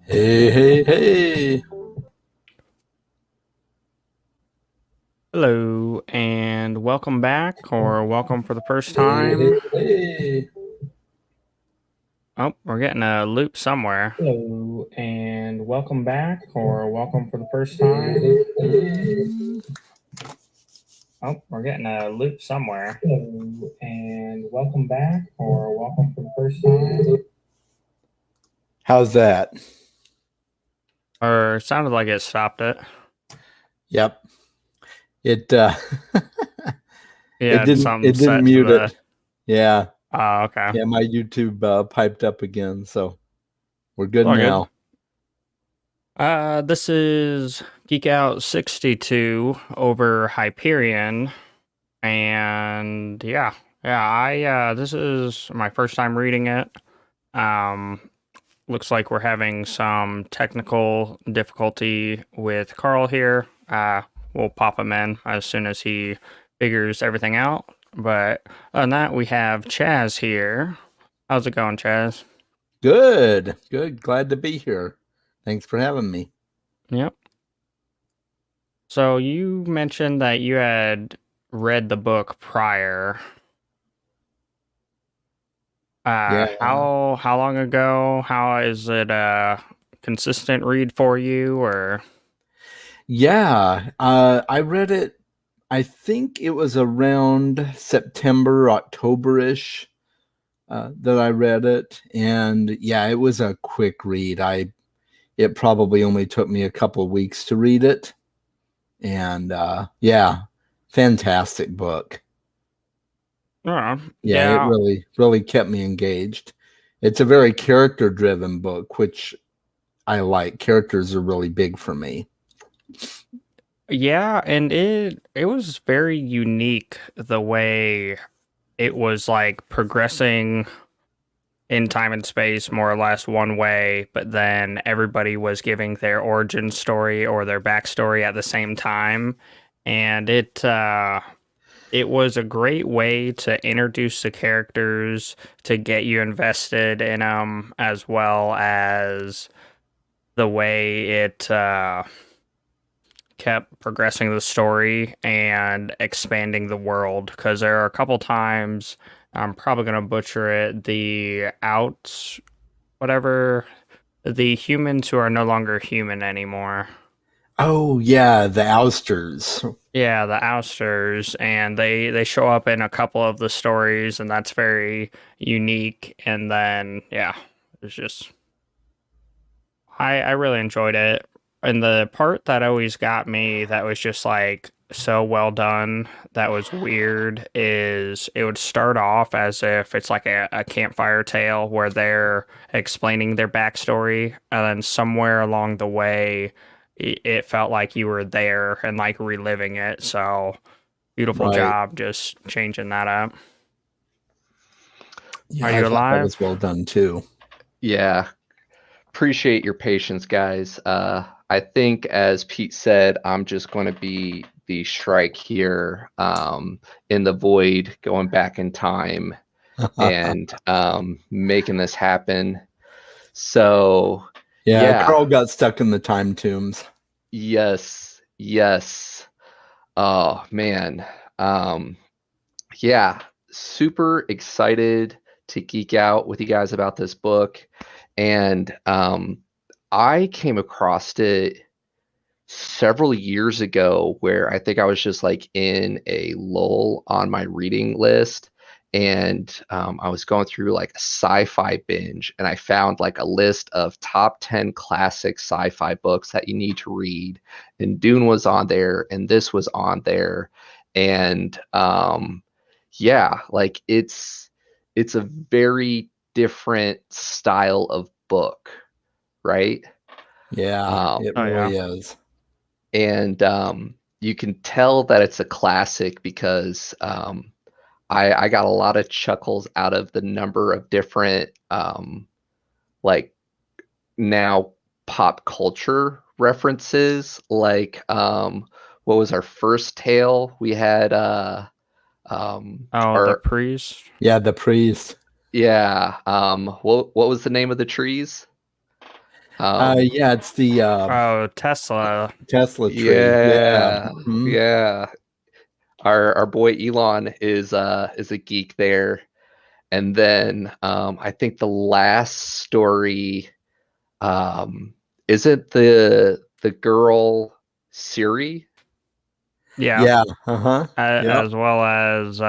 Hey, hey, hey. Hello, and welcome back, or welcome for the first Hey, hey, time. hey. Oh, we're getting a loop somewhere. Hello, and welcome back, or welcome for the first Hey, time. hey, hey. Oh, we're getting a loop somewhere. Hello, and welcome back, or welcome for the first time. How's that? Or it sounded like it stopped it. Yep. It Yeah, it's something it didn't set to mute the. it. Yeah. Oh, okay. Yeah, my YouTube piped up again, so we're It's good all good. now. This is Geek Out 62 over Hyperion. And I this is my first time reading it. Um, Looks like we're having some technical difficulty with Carl here. We'll pop him in as soon as he figures everything out. But other than that, we have Chaz here. How's it going, Chaz? Good. Good. Glad to be here. Thanks for having me. Yep. So you mentioned that you had read the book prior. Yeah. How long ago? How is it a consistent read for you or Yeah. I read it, I think it was around September, October-ish, that I read it. And yeah, it was a quick read. It probably only took me a couple of weeks to read it. And yeah, fantastic book. Yeah, it yeah. really kept me engaged. It's a very character driven book, which I like. Characters are really big for me. Yeah, and it was very unique the way it was like progressing in time and space more or less one way, but then everybody was giving their origin story or their backstory at the same time. And it was a great way to introduce the characters to get you invested in them, as well as the way it kept progressing the story and expanding the world. Because there are a couple times, I'm probably going to butcher it, whatever, the humans who are no longer human anymore. Oh yeah, the ousters. Yeah, the ousters, and they show up in a couple of the stories, and that's very unique. And then yeah, it's just I really enjoyed it. And the part that always got me that was just like so well done, that was weird, is it would start off as if it's like a campfire tale where they're explaining their backstory, and then somewhere along the way, it felt like you were there and like reliving it. So beautiful Right. job just changing that up. Are Yeah, I you thought that alive? was well done too. Yeah, appreciate your patience, guys. I think, as Pete said, I'm just going to be the Shrike here, in the void, going back in time and making this happen. So, Yeah, yeah, Carl got stuck in the time tombs. yes, yes. Oh man, um, yeah, super excited to geek out with you guys about this book. And I came across it several years ago where I think I was just like in a lull on my reading list. And I was going through like a sci-fi binge, and I found like a list of top 10 classic sci-fi books that you need to read. And Dune was on there, and this was on there. And yeah, like it's a very different style of book, right? Yeah, Um, it Oh yeah. really is. and you can tell that it's a classic because I got a lot of chuckles out of the number of different like now pop culture references. Like what was our first tale? We had Oh, the our priest. Yeah, the priest. yeah, what was the name of the trees? Yeah, it's the Oh, Tesla. Tesla tree. Yeah. yeah, Mhm. yeah. Our boy Elon is a geek there. And then I think the last story isn't the girl Siri? Yeah. Yeah. Uh-huh. Yep. As well as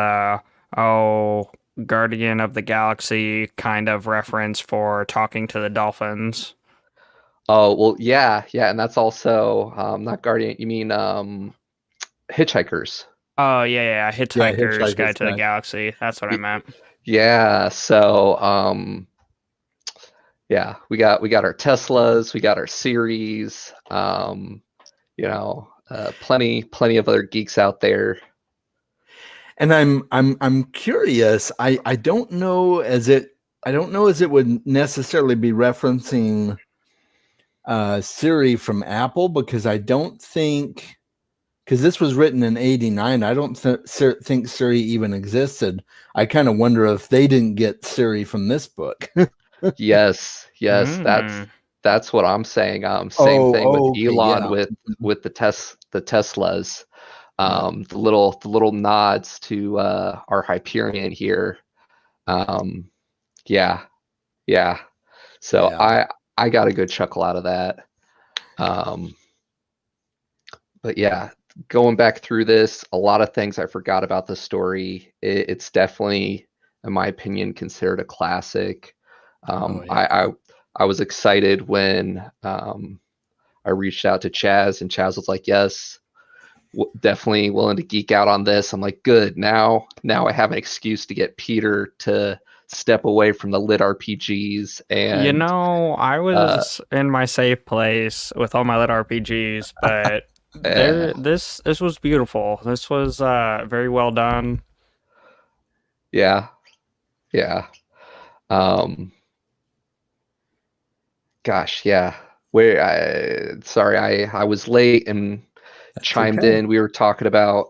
Guardian of the Galaxy kind of reference for talking to the dolphins. Oh, well, yeah, yeah, and that's also not Guardian. You mean Hitchhikers? Oh yeah, Yeah, Hitchhiker's Hitchhiker's Guide to the Guide. Galaxy. That's what I Y- meant. Yeah. So yeah, we got our Teslas, we got our series. Plenty of other geeks out there. And I'm curious. I don't know as it would necessarily be referencing Siri from Apple, because I don't think, because this was written in '89, I don't think Siri even existed. I kind of wonder if they didn't get Siri from this book. Yes, yes, Mm. that's what I'm saying. Same thing with Oh, okay, Elon yeah. with the Teslas. Yeah. The little nods to our Hyperion here. Um, yeah, yeah. So Yeah. I got a good chuckle out of that. Um, but yeah, going back through this, a lot of things I forgot about the story. It's definitely, in my opinion, considered a classic. Oh, Um, yeah. I, I I was excited when I reached out to Chaz, and Chaz was like, "Yes, definitely willing to geek out on this." I'm like, "Good. Now I have an excuse to get Peter to step away from the lit RPGs." You And know, I uh, was in my safe place with all my lit RPGs, but eh, this was beautiful. This was very well done. yeah, yeah. Um, Gosh, yeah. Sorry, I was late and That's chimed okay. in. We were talking about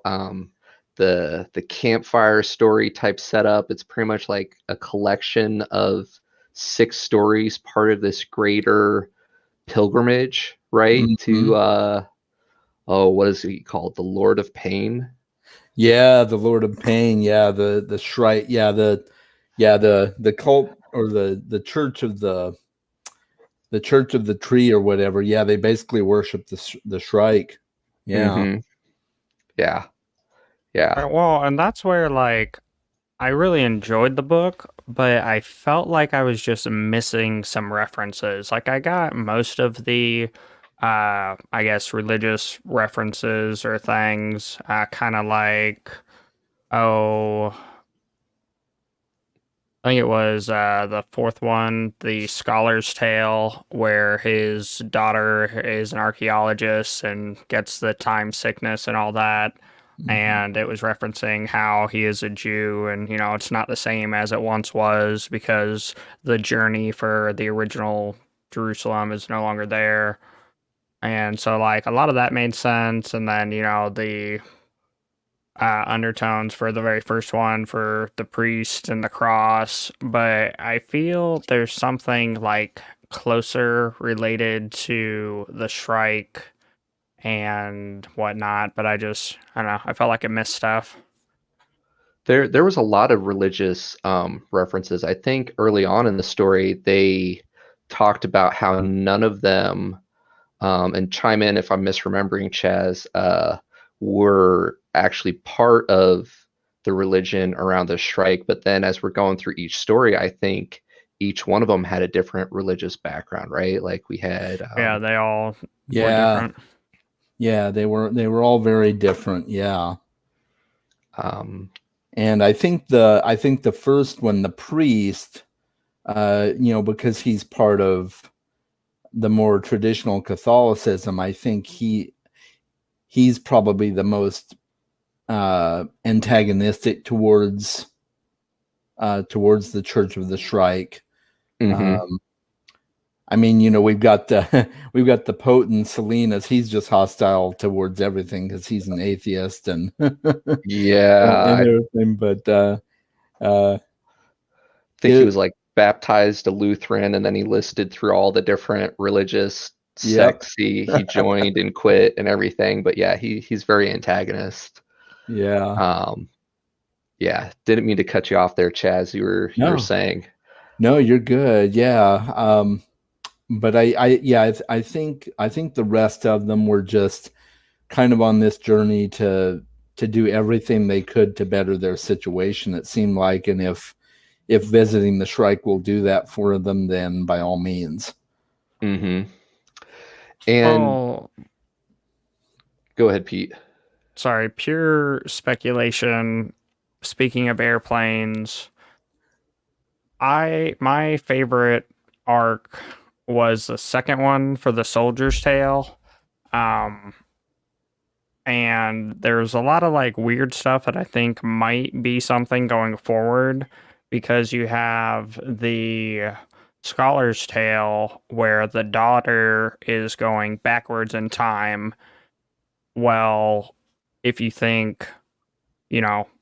the campfire story type setup. It's pretty much like a collection of 6 stories, part of this greater pilgrimage, right? Mhm. To what is he called? The Lord of Pain. Yeah, the Lord of Pain. Yeah, the shrine. The cult, or the church of the tree or whatever. Yeah, they basically worship the Shrike. Yeah. Mm-hmm. Yeah, yeah. Well, and that's where like I really enjoyed the book, but I felt like I was just missing some references. Like I got most of the I guess religious references or things, kind of like, oh, I think it was the fourth one, The Scholar's Tale, where his daughter is an archaeologist and gets the time sickness and all that. Mhm. And it was referencing how he is a Jew, and it's not the same as it once was because the journey for the original Jerusalem is no longer there. And so, like, a lot of that made sense. And then, the undertones for the very first one for the priest and the cross, but I feel there's something like closer related to the Shrike and whatnot, but I don't know, I felt like I missed stuff. There was a lot of religious references. I think early on in the story they talked about how none of them, and chime in if I'm misremembering, Chaz, were actually part of the religion around the Shrike. But then as we're going through each story, I think each one of them had a different religious background, right? Like we had, Yeah, they all were Yeah. different. Yeah, they were all very different. Yeah. um, And I think the first one, the priest, because he's part of the more traditional Catholicism, I think he's probably the most antagonistic towards the Church of the Shrike. mhm. Um, I mean, we've got the potent Salinas. He's just hostile towards everything because he's an atheist and Yeah, and I everything. But think he was it like baptized a Lutheran, and then he listed through all the different religious sects he joined and quit and everything. But yeah, he's very antagonist. Yeah. Yeah, didn't mean to cut you off there, Chaz. You were saying. No, you're good. Yeah. But I think the rest of them were just kind of on this journey to do everything they could to better their situation, it seemed like. And if visiting the Shrike will do that for them, then by all means. Mm-hmm. And go ahead, Pete. Sorry, pure speculation. Speaking of airplanes, my favorite arc was the second one for the Soldier's Tale. And there's a lot of like weird stuff that I think might be something going forward, because you have the Scholar's Tale where the daughter is going backwards in time. Well, if you think,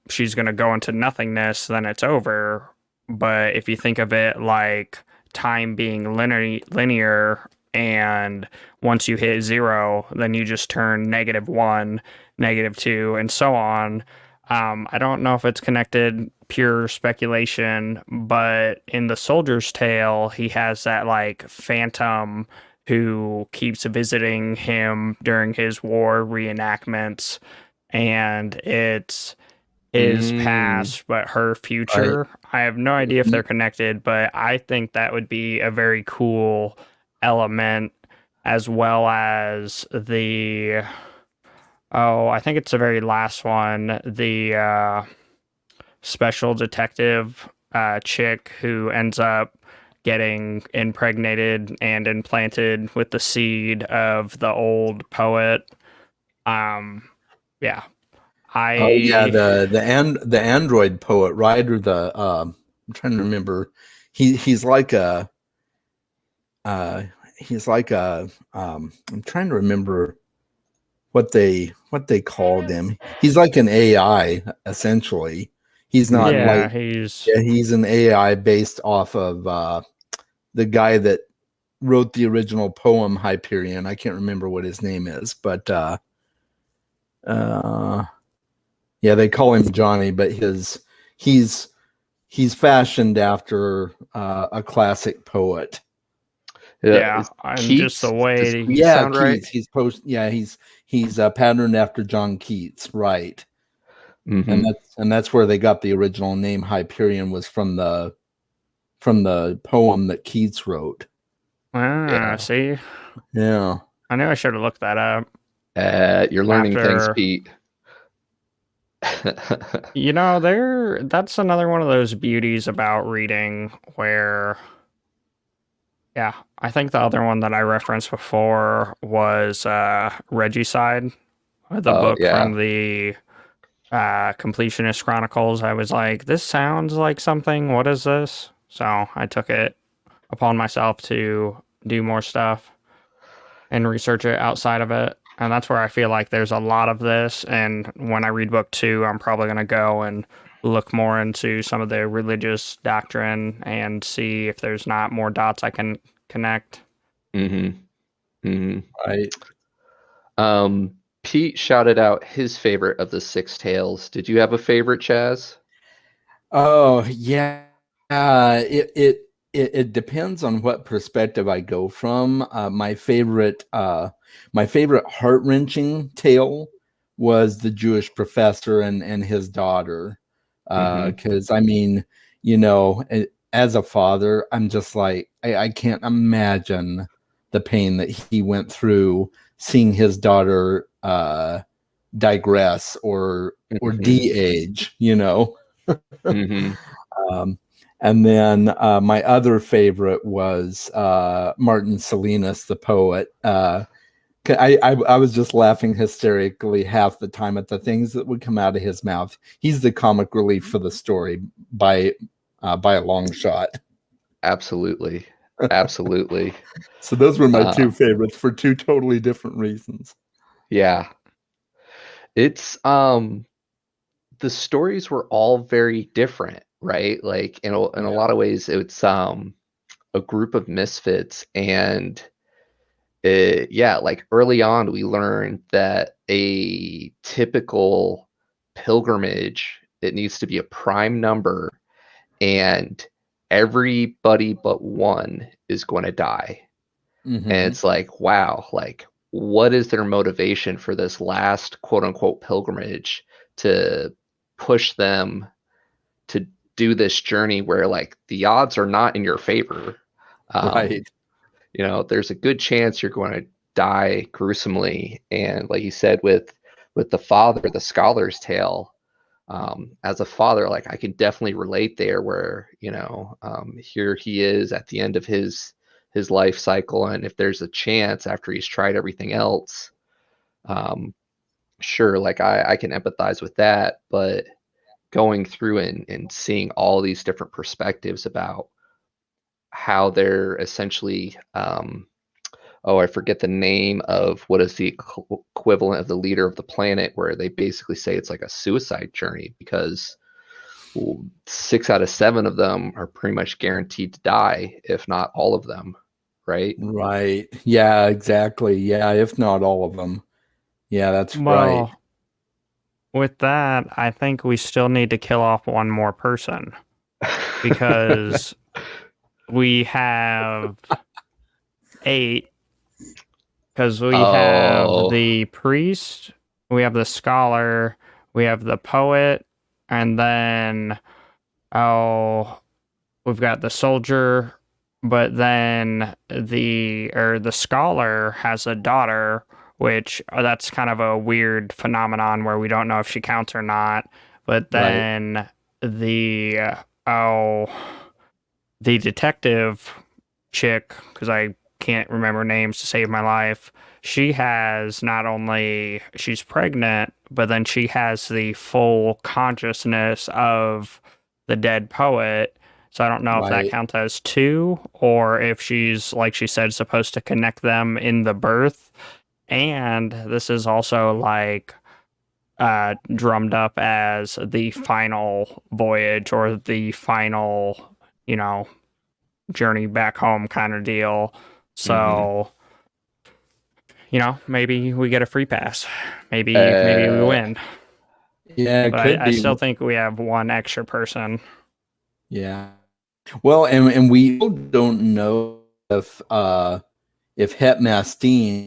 she's going to go into nothingness, then it's over. But if you think of it like time being linear, and once you hit 0, then you just turn -1, -2, and so on. I don't know if it's connected, pure speculation, but in the Soldier's Tale, he has that like phantom who keeps visiting him during his war reenactments, and it's his past but her future. Right. I have no idea if they're connected, but I think that would be a very cool element, as well as the I think it's the very last one, the special detective chick who ends up getting impregnated and implanted with the seed of the old poet. Yeah. The android poet, right? Or the I'm trying to remember. He's like a I'm trying to remember what they called him. He's like an AI essentially. He's not he's an AI based off of the guy that wrote the original poem Hyperion. I can't remember what his name is, but yeah, they call him Johnny, but he's fashioned after a classic poet. Yeah, and Keats, just the way Keats. Right? He's patterned after John Keats, right? Mm-hmm. And that's where they got the original name Hyperion, was from the poem that Keats wrote. See? Yeah. I knew I should have looked that up. You're learning things, Pete. That's another one of those beauties about reading where, yeah, I think the other one that I referenced before was Regicide, the book from the Completionist Chronicles. I was like, this sounds like something. What is this? So I took it upon myself to do more stuff and research it outside of it. And that's where I feel like there's a lot of this. And when I read book 2, I'm probably going to go and look more into some of the religious doctrine and see if there's not more dots I can connect. Mm-hmm. Mm-hmm. Right. Pete shouted out his favorite of the 6 tales. Did you have a favorite, Chaz? Oh, yeah. It depends on what perspective I go from. My favorite heart-wrenching tale was the Jewish professor and his daughter. Because I mean, as a father, I'm just like, I can't imagine the pain that he went through seeing his daughter digress or de-age, And then my other favorite was Martin Salinas, the poet. I was just laughing hysterically half the time at the things that would come out of his mouth. He's the comic relief for the story by a long shot. Absolutely. So those were my 2 favorites for 2 totally different reasons. Yeah. It's the stories were all very different. right? Like in a lot of ways, it's a group of misfits, and yeah, like early on, we learned that a typical pilgrimage, it needs to be a prime number, and everybody but one is going to die. And Mm-hmm. it's like, wow, like what is their motivation for this last quote unquote pilgrimage to push them to do this journey where like the odds are not in your favor? Um, Right. there's a good chance you're going to die gruesomely. And like you said, with the father, the scholar's tale, as a father, like I can definitely relate there where, here he is at the end of his life cycle. And if there's a chance after he's tried everything else, um, sure, like I can empathize with that. But going through and seeing all these different perspectives about how they're essentially, oh, I forget the name of what is the equivalent of the leader of the planet, where they basically say it's like a suicide journey because 6 out of 7 of them are pretty much guaranteed to die, if not all of them, right? Right. Yeah, exactly. Yeah, if not all of them. Yeah, that's right. Well, with that, I think we still need to kill off one more person because we have 8. Because we have Oh, the priest, we have the scholar, we have the poet, and then, oh, we've got the soldier, but then the scholar has a daughter, which that's kind of a weird phenomenon where we don't know if she counts or not. But Right. then the oh the detective chick, because I can't remember names to save my life, she has not only she's pregnant, but then she has the full consciousness of the dead poet. So I don't know if that Right. counts as 2 or if she's, like she said, supposed to connect them in the birth. And this is also like drummed up as the final voyage or the final, you know, journey back home kind of deal. mm-hmm. So, maybe we get a free pass. Maybe we uh, win. Yeah, it But could I be. still think we have one extra person. Yeah. Well, and we still don't know if Het Mastine,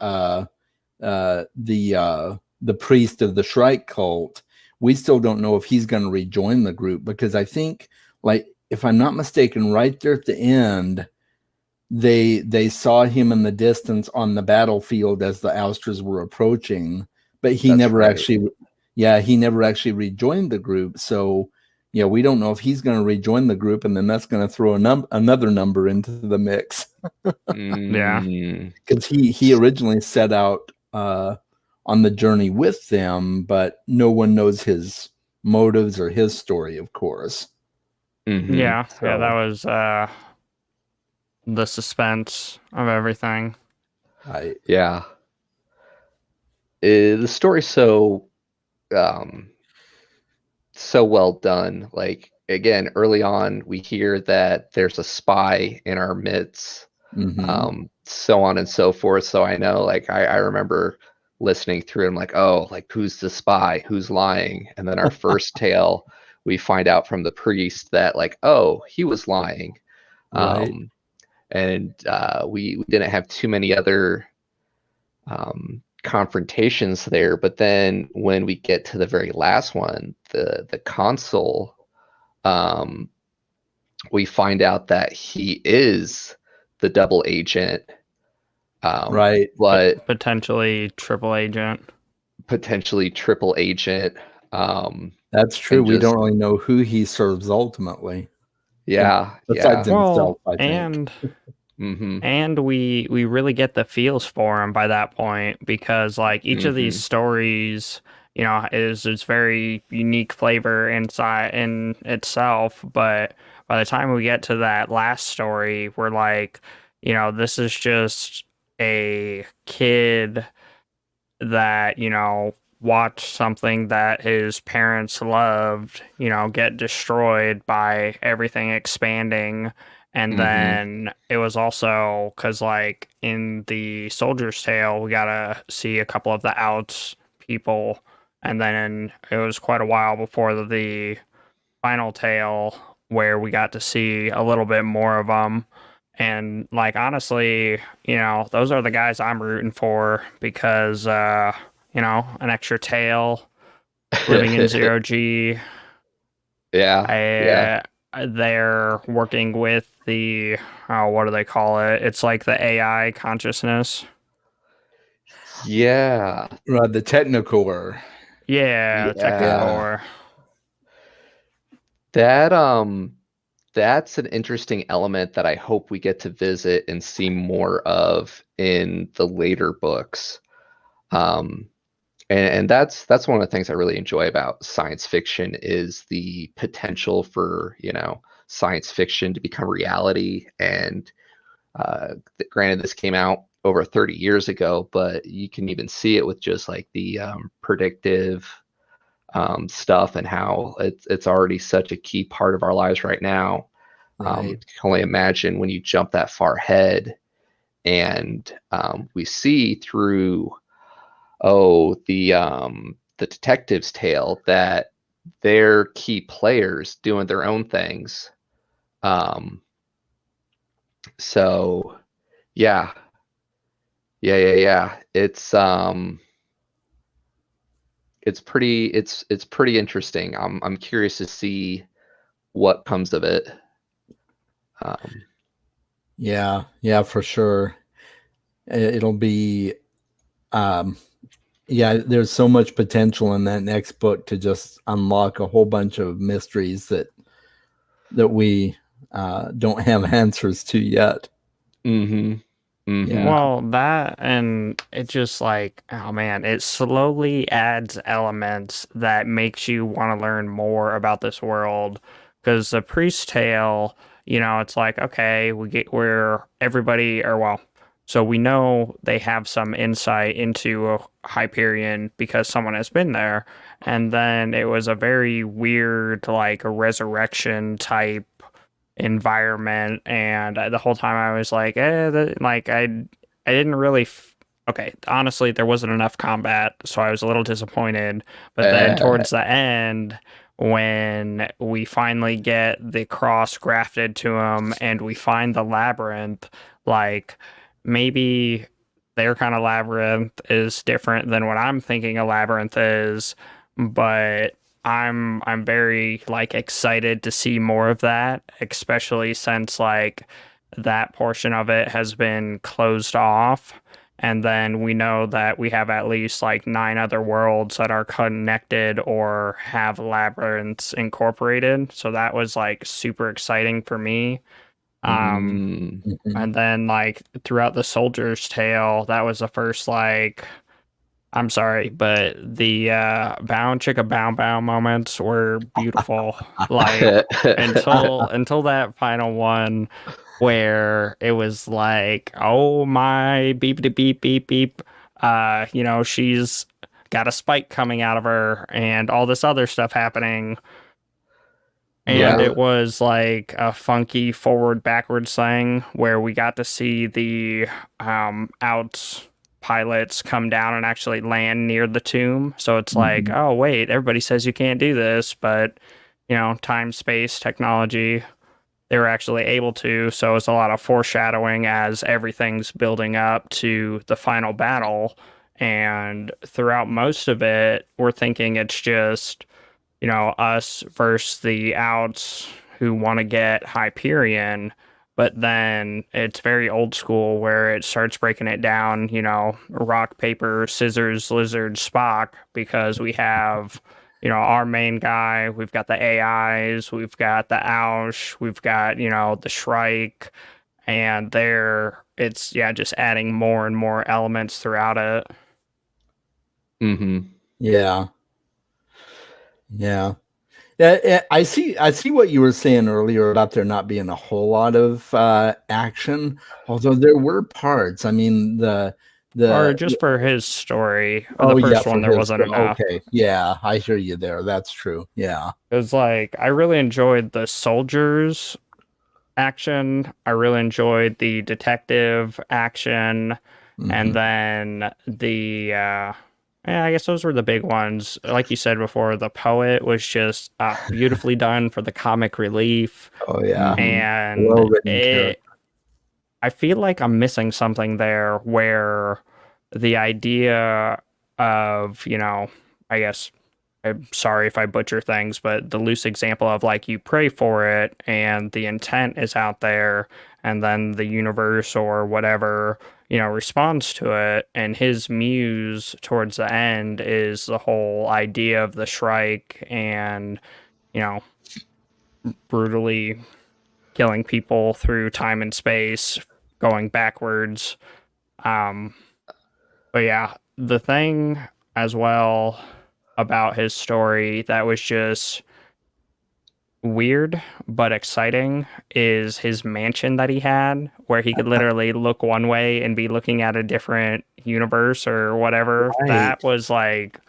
the priest of the Shrike cult, we still don't know if he's going to rejoin the group, because I think, like, if I'm not mistaken, right there at the end, they saw him in the distance on the battlefield as the ousters were approaching, but he that's never right. actually, yeah, he never actually rejoined the group. So yeah, we don't know if he's going to rejoin the group, and then that's going to throw another number into the mix, Yeah. Mm. because he originally set out on the journey with them, but no one knows his motives or his story, of course. Mm-hmm. Yeah. Yeah. That So was the suspense of everything. I Yeah. The story's um, so well done. Like again, early on, we hear that there's a spy in our midst, mm-hmm. so on and so forth. So I know, like, I remember listening through. I'm like, oh, like who's the spy? Who's lying? And then our first tale, we find out from the priest that, like, oh, he was lying. Right. Um, and we didn't have too many other confrontations there. But then when we get to the very last one, the consul, um, we find out that he is the double agent, Right. but Potentially triple agent. potentially triple agent. Um, That's true. and We just don't really know who he serves ultimately, yeah, besides yeah. himself, Well, I think. Mm-hmm. and we really get the feels for him by that point because like each of these Mm-hmm. stories, is very unique flavor inside in itself, but by the time we get to that last story, we're like, this is just a kid that, watch something that his parents loved, get destroyed by everything expanding. And then it was also because, like, in the Soldier's Tale, we got to see a couple of the outs people. And then it was quite a while before the final tale where we got to see a little bit more of them. And, like, honestly, those are the guys I'm rooting for because, an extra tail living in zero G. Yeah. They're working with the, what do they call it? It's like the AI consciousness. Yeah. The Technicore. Yeah, the Technicore. That's an interesting element that I hope we get to visit and see more of in the later books. And that's one of the things I really enjoy about science fiction is the potential for, science fiction to become reality. And granted, this came out over 30 years ago, but you can even see it with just like the predictive stuff and how it's already such a key part of our lives right now. Right. You can only imagine when you jump that far ahead, and we see through the detective's tale that they're key players doing their own things. So yeah. It's pretty interesting. I'm curious to see what comes of it. Yeah, for sure. It'll be, there's so much potential in that next book to just unlock a whole bunch of mysteries that we don't have answers to yet. Yeah. Well, that, and it just like, oh man, it slowly adds elements that makes you want to learn more about this world. Because the Priest Tale, it's like, okay, so we know they have some insight into Hyperion because someone has been there. And then it was a very weird, like, a resurrection type environment, and the whole time I was like, I didn't really. Okay, honestly, there wasn't enough combat, so I was a little disappointed. But then towards the end, when we finally get the cross grafted to him and we find the labyrinth, like, maybe their kind of labyrinth is different than what I'm thinking a labyrinth is, but I'm very, like, excited to see more of that, especially since, like, that portion of it has been closed off. And then we know that we have at least like 9 other worlds that are connected or have labyrinths incorporated. So that was like super exciting for me. And then, like, throughout the Soldier's Tale, that was the first, like, I'm sorry, but the bow chicka bow bow moments were beautiful. Like, until that final one where it was like, oh my beep beep beep beep, she's got a spike coming out of her and all this other stuff happening. And it was like a funky forward backwards thing where we got to see the outs pilots come down and actually land near the tomb. So it's like, oh wait, everybody says you can't do this, but time, space, technology, they were actually able to. So it's a lot of foreshadowing as everything's building up to the final battle. And throughout most of it, we're thinking it's just, us versus the outs who want to get Hyperion. But then it's very old school where it starts breaking it down, rock, paper, scissors, lizard, Spock, because we have, our main guy, we've got the AIs, we've got the Ausch, we've got, the Shrike, and it's just adding more and more elements throughout it. Yeah. I see what you were saying earlier about there not being a whole lot of action, although there were parts. I mean, the Or The just for his story. The oh yeah, first one, for there his wasn't enough. okay. Yeah, I hear you there. That's true. Yeah. It was like, I really enjoyed the soldiers action. I really enjoyed the detective action. And Hmm. then yeah, I guess those were the big ones. Like you said before, the poet was just beautifully done for the comic relief. Oh yeah. Mhm. And Well written character. I feel like I'm missing something there where the idea of, I guess, I'm sorry if I butcher things, but the loose example of like you pray for it and the intent is out there, and then the universe or whatever, responds to it. And his muse towards the end is the whole idea of the Shrike and, you know, brutally killing people through time and space, going backwards. Um, but yeah, the thing as well about his story that was just weird but exciting is his mansion that he had, where he could literally look one way and be looking at a different universe or whatever. Right. That was like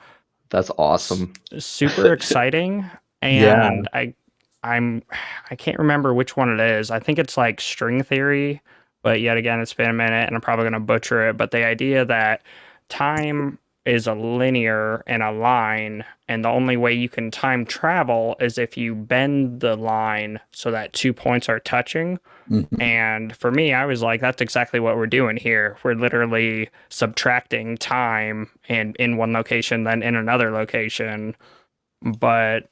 That's awesome. super exciting. Yeah. And I'm I can't remember which one it is. I think it's like string theory, but yet again it's been a minute and I'm probably going to butcher it, but the idea that time is a linear and a line, and the only way you can time travel is if you bend the line so that 2 points are touching. Mhm. And for me, I was like, that's exactly what we're doing here. We're literally subtracting time and in one location, then in another location. But,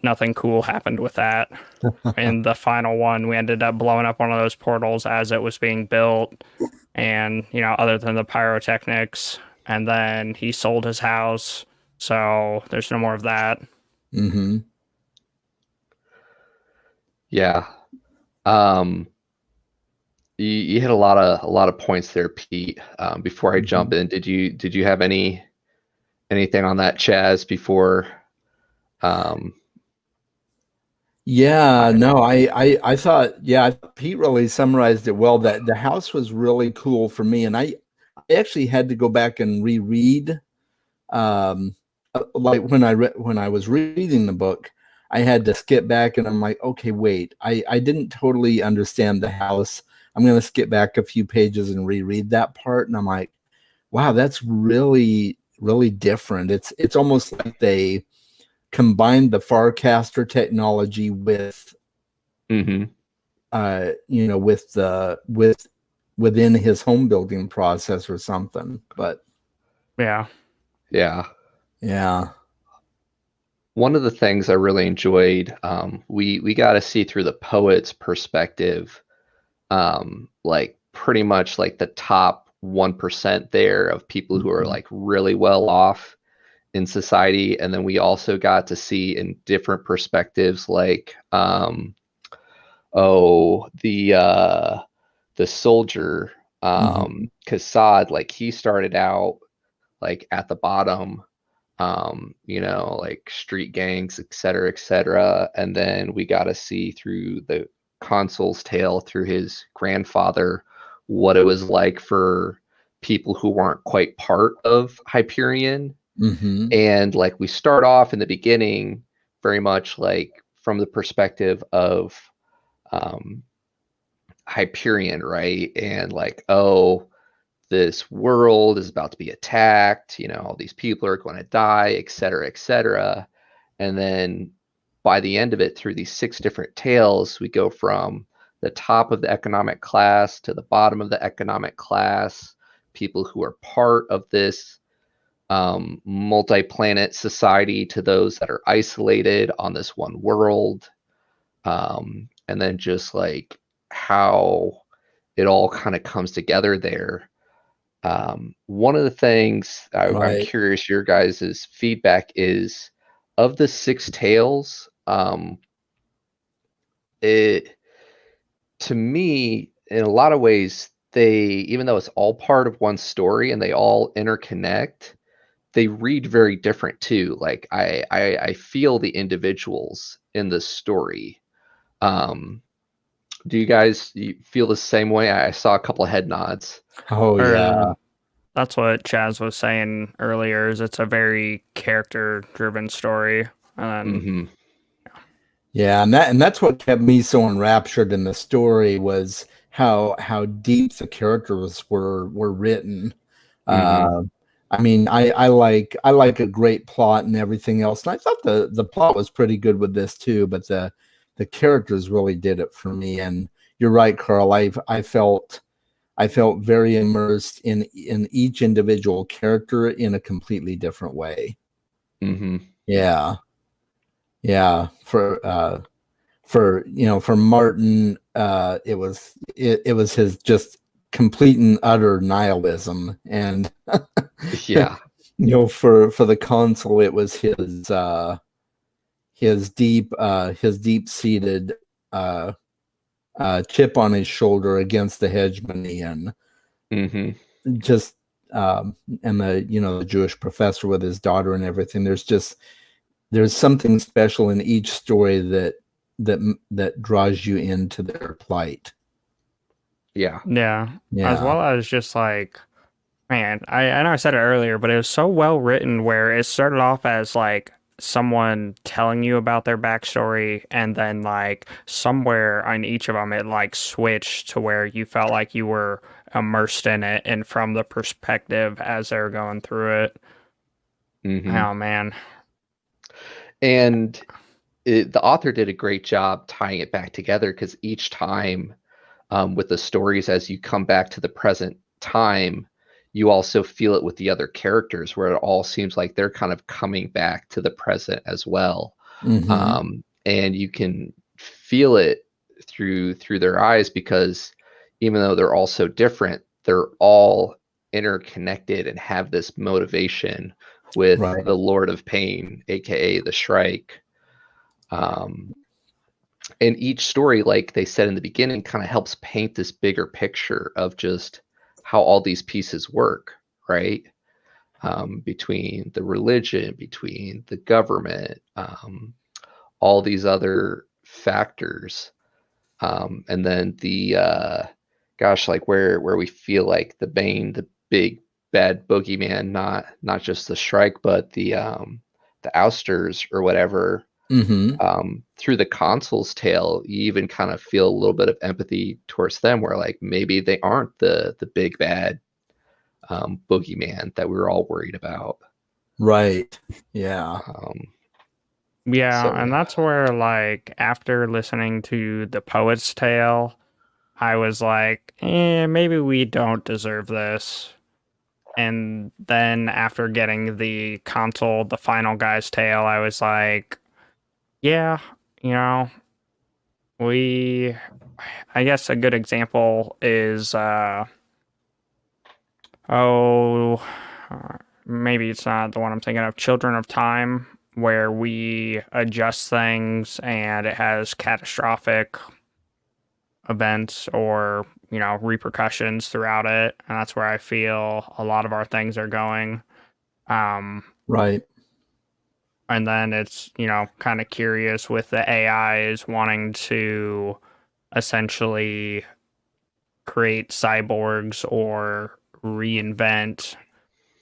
nothing cool happened with that. In the final one, we ended up blowing up one of those portals as it was being built. And, other than the pyrotechnics, and then he sold his house. So there's no more of that. Mhm. Yeah. Um, you hit a lot of points there, Pete. Before I jump Mhm. in, did you have anything on that, Chaz, before? Um, Yeah, I, no, I thought, yeah, I thought Pete really summarized it well. That the house was really cool for me, and I actually had to go back and reread, um, like when I was reading the book, I had to skip back, and I'm like, okay, wait, I didn't totally understand the house. I'm going to skip back a few pages and reread that part, and I'm like, wow, that's really different. It's almost like they combined the Farcaster technology with mhm. with the within his home building process or something. But Yeah. Yeah. yeah. One of the things I really enjoyed, we got to see through the poet's perspective, like pretty much like the top 1% there of people who are Mhm. like really well off in society, and then we also got to see in different perspectives, like the soldier, Mhm. Kassad, like he started out like at the bottom, like street gangs, et cetera. And then we got to see through the consul's tale, through his grandfather, what it was like for people who weren't quite part of Hyperion. Mhm. And like we start off in the beginning very much like from the perspective of um, Hyperion, right? And like, oh, this world is about to be attacked, all these people are going to die, et cetera, et cetera. And then by the end of it, through these 6 different tales, we go from the top of the economic class to the bottom of the economic class, people who are part of this multi-planet society to those that are isolated on this one world. And then just like how it all kind of comes together there. One of the things I'm Right. curious your guys' feedback is, of the 6 tales, it to me, in a lot of ways, they, even though it's all part of one story and they all interconnect, they read very different too. Like I feel the individuals in the story. Um, do you guys feel the same way? I saw a couple of head nods. Oh Or yeah. that's what Chaz was saying earlier. Is it's a very character-driven story, and Hmm. Yeah, and that's what kept me so enraptured in the story was how deep the characters were written. Hmm. Uh, I mean, I like a great plot and everything else, and I thought the plot was pretty good with this too, but the characters really did it for me. And you're right, Carl. I felt very immersed in each individual character in a completely different way. Hmm. Yeah, yeah. For Martin, it was his just complete and utter nihilism, and Yeah. for the consul, it was his deep seated chip on his shoulder against the hegemony, and Hmm. just and the Jewish professor with his daughter and everything. There's something special in each story that draws you into their plight. Yeah. yeah, as Yeah. well as just like, man, I know I said it earlier, but it was so well written where it started off as like someone telling you about their backstory, and then like somewhere on each of them it like switched to where you felt like you were immersed in it and from the perspective as they're going through it. Hmm. Oh man. And the author did a great job tying it back together because each time, with the stories, as you come back to the present time, you also feel it with the other characters where it all seems like they're kind of coming back to the present as well. Hmm. And you can feel it through their eyes because even though they're all so different, they're all interconnected and have this motivation with Right. the Lord of Pain, aka the Shrike. Um, and each story, like they said in the beginning, kind of helps paint this bigger picture of just how all these pieces work, right? Between the religion, between the government, all these other factors, and then the gosh, like where we feel like the Bane, the big bad boogeyman, not just the Shrike, but the ousters or whatever. Hmm. Through the consul's tale, you even kind of feel a little bit of empathy towards them, where like maybe they aren't the big bad boogeyman that we were all worried about. Right. Yeah. Um, Yeah, so and that's where like after listening to the Poet's Tale, I was like, maybe we don't deserve this. And then after getting the console, the final guy's tale, I was like, yeah, you know, we, I guess a good example is, oh, maybe it's not the one I'm thinking of, Children of Time, where we adjust things and it has catastrophic events or, repercussions throughout it. And that's where I feel a lot of our things are going. Um, Right. and then it's, kind of curious with the AIs wanting to essentially create cyborgs or reinvent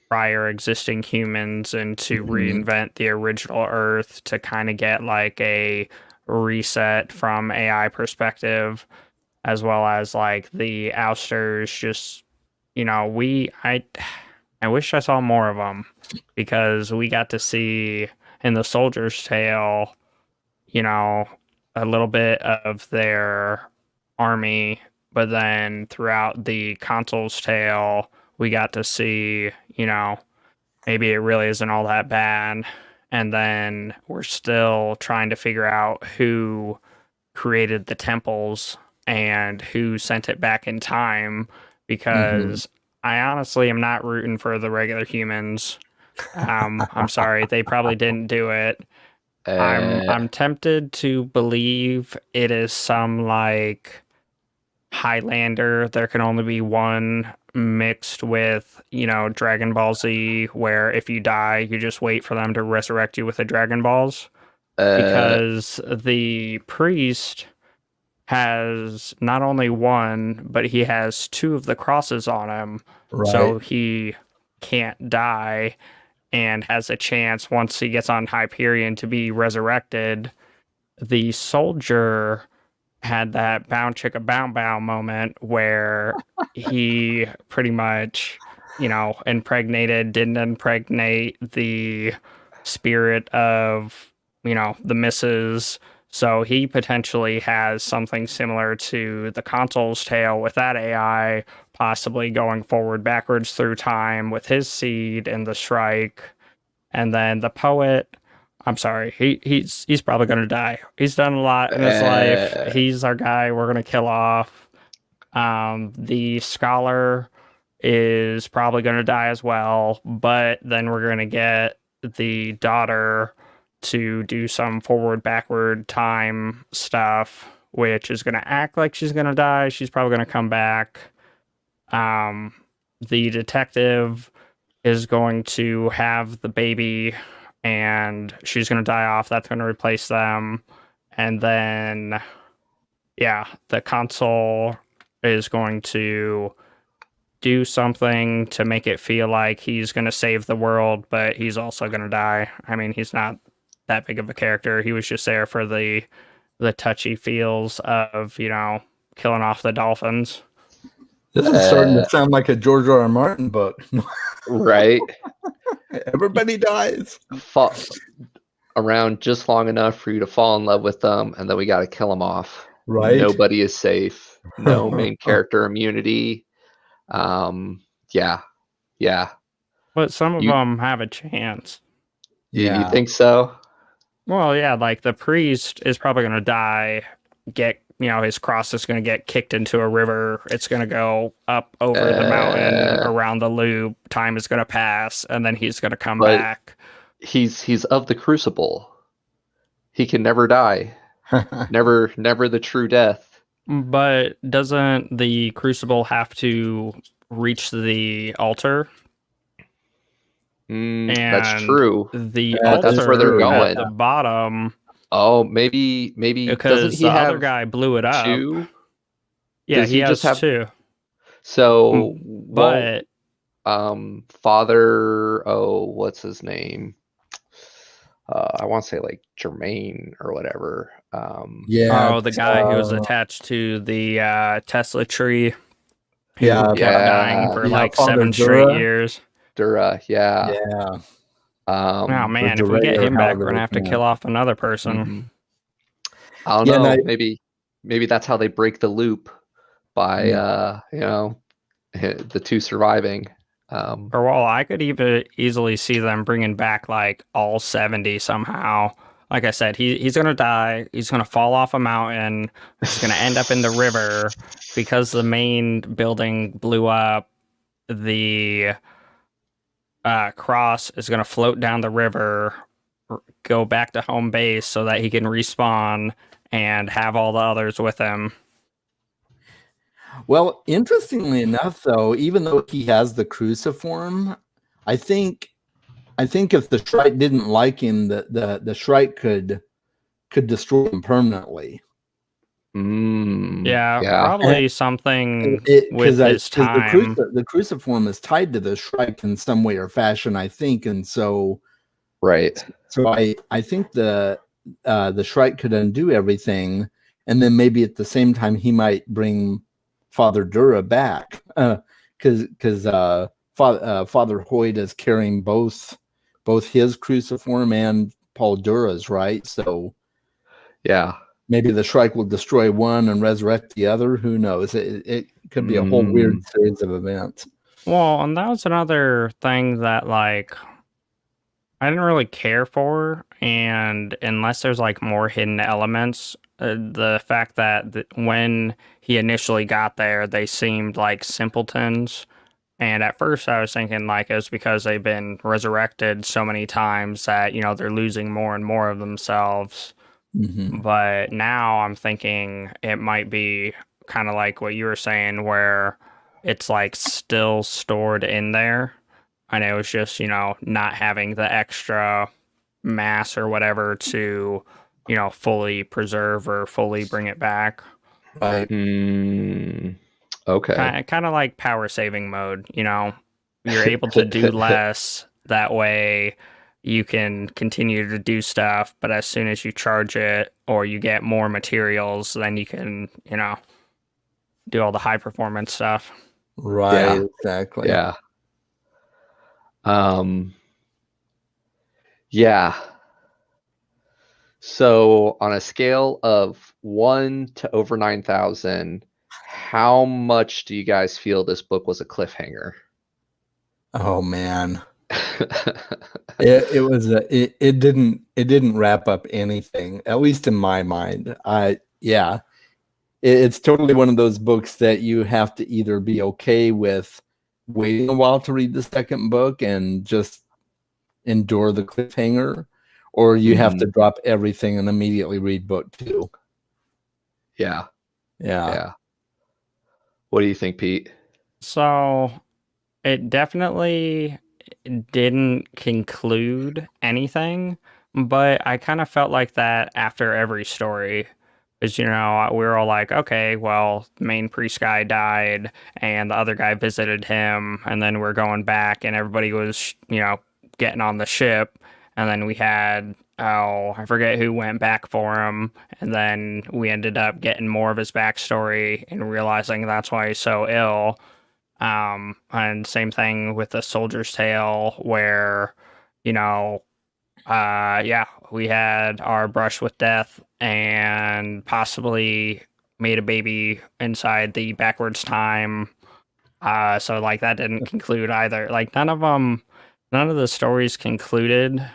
prior existing humans and to Hmm. reinvent the original Earth to kind of get like a reset from AI perspective, as well as like the ousters. Just I wish I saw more of them because we got to see in the Soldier's Tale, you know, a little bit of their army, but then throughout the Consul's Tale, we got to see, maybe it really isn't all that bad. And then we're still trying to figure out who created the temples and who sent it back in time Hmm. because I honestly am not rooting for the regular humans. I'm sorry, they probably didn't do it. I'm uh, I'm tempted to believe it is some like Highlander. There can only be one mixed with, Dragon Ball Z, where if you die, you just wait for them to resurrect you with the Dragon Balls. uh, Because the priest has not only one, but he has two of the crosses on him. Right. So he can't die and has a chance once he gets on Hyperion to be resurrected. The soldier had that bow chicka bow bow moment where he pretty much, didn't impregnate the spirit of, the missus. So he potentially has something similar to the console's tale with that AI, possibly going forward, backwards through time with his seed and the Shrike. And then the poet, I'm sorry, he's probably gonna die. He's done a lot in his life. He's our guy we're gonna kill off. The scholar is probably gonna die as well, but then we're gonna get the daughter to do some forward backward time stuff, which is gonna act like she's gonna die. She's probably gonna come back. The detective is going to have the baby and she's going to die off. That's going to replace them. And then, the console is going to do something to make it feel like he's going to save the world, but he's also going to die. I mean, he's not that big of a character. He was just there for the touchy feels of, killing off the dolphins. This is starting to sound like a George R. R. Martin book. Right. Everybody dies. Around just long enough for you to fall in love with them, and then we got to kill them off. Right. Nobody is safe. No main character immunity. Yeah. But some of them have a chance. You think so? Well, yeah, like the priest is probably going to die, his cross is going to get kicked into a river. It's going to go up over the mountain around the loop. Time is going to pass, and then he's going to come back. He's of the crucible. He can never die. never the true death. But doesn't the crucible have to reach the altar? That's true. The altar that's where they're going. At the bottom. Oh, maybe because doesn't he the have other guy blew it up. Two? Yeah, Does he has just have two. So, but Father, what's his name? I want to say like Jermaine or whatever. The guy who was attached to the Tesla tree. Who kept dying for like Father 7 straight years. Dura, yeah. Oh man, if we get him back, we're gonna have to kill off another person. I don't know. Maybe that's how they break the loop by the two surviving. I could even easily see them bringing back like all 70 somehow. Like I said, he's gonna die. He's gonna fall off a mountain. He's gonna end up in the river because the main building blew up. The cross is going to float down the river, go back to home base so that he can respawn and have all the others with him. Well, interestingly enough, though, even though he has the cruciform, I think if the Shrike didn't like him, the Shrike could destroy him permanently. Probably something with his time. The cruciform is tied to the Shrike in some way or fashion, I think, and so right. So I think the Shrike could undo everything, and then maybe at the same time he might bring Father Dura back, because Father Hoyt is carrying both his cruciform and Paul Dura's, right? So maybe the Shrike will destroy one and resurrect the other. Who knows? It could be a whole weird series of events. Well, and that was another thing that like I didn't really care for, and unless there's like more hidden elements, the fact that when he initially got there, they seemed like simpletons. And at first I was thinking like it was because they've been resurrected so many times that, they're losing more and more of themselves. Mm-hmm. But now I'm thinking it might be kind of like what you were saying, where it's like still stored in there. And it was just, not having the extra mass or whatever to, fully preserve or fully bring it back. Right. Okay. Kind of like power saving mode, you're able to do less. That way you can continue to do stuff, but as soon as you charge it or you get more materials, then you can, do all the high performance stuff. Right, Yeah. exactly. Yeah. Um, yeah. So on a scale of 1 to over 9,000, how much do you guys feel this book was a cliffhanger? Oh man. It didn't wrap up anything, at least in my mind. It's totally one of those books that you have to either be okay with waiting a while to read the second book and just endure the cliffhanger, or you have to drop everything and immediately read book 2. Yeah. Yeah. Yeah. What do you think, Pete? So it definitely didn't conclude anything, but I kind of felt like that after every story. Because, we were all like, okay, well, the main priest guy died and the other guy visited him. And then we're going back and everybody was, getting on the ship. And then we had, oh, I forget who went back for him. And then we ended up getting more of his backstory and realizing that's why he's so ill. And same thing with the Soldier's Tale, where, you know, yeah, we had our brush with death and possibly made a baby inside the backwards time. So like that didn't conclude either. Like none of the stories concluded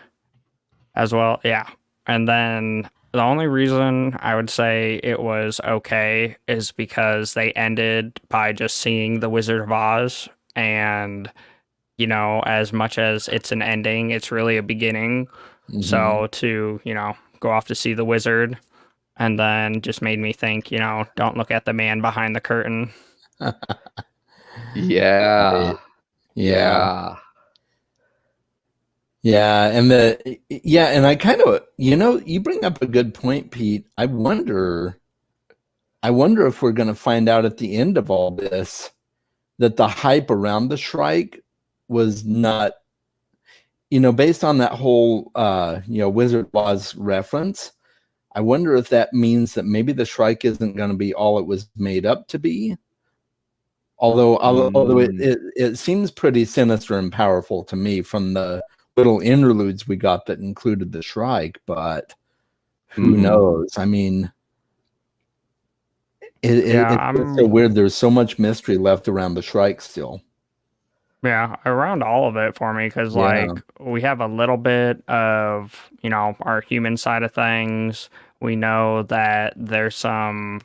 as well. Yeah. And then the only reason I would say it was okay is because they ended by just seeing The Wizard of Oz. And, as much as it's an ending, it's really a beginning. So to, go off to see the wizard and then just made me think, don't look at the man behind the curtain. Yeah. Yeah. Yeah, and I kind of, you bring up a good point, Pete. I wonder if we're going to find out at the end of all this that the hype around the Shrike was not, based on that whole, Wizard of Oz reference. I wonder if that means that maybe the Shrike isn't going to be all it was made up to be. Although it seems pretty sinister and powerful to me from the little interludes we got that included the Shrike, but who knows? I mean, it's so weird. There's so much mystery left around the Shrike still. Yeah, around all of it for me, because we have a little bit of, our human side of things. We know that there's some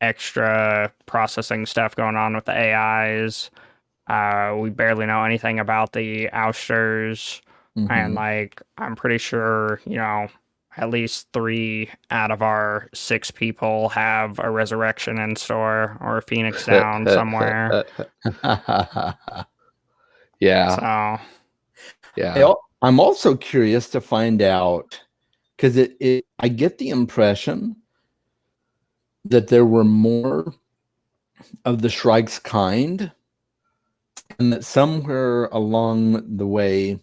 extra processing stuff going on with the AIs. We barely know anything about the ousters. And I'm pretty sure, at least 3 out of our 6 people have a resurrection in store or a phoenix down somewhere. Yeah. So, yeah. I'm also curious to find out, because I get the impression that there were more of the Shrike's kind, and that somewhere along the way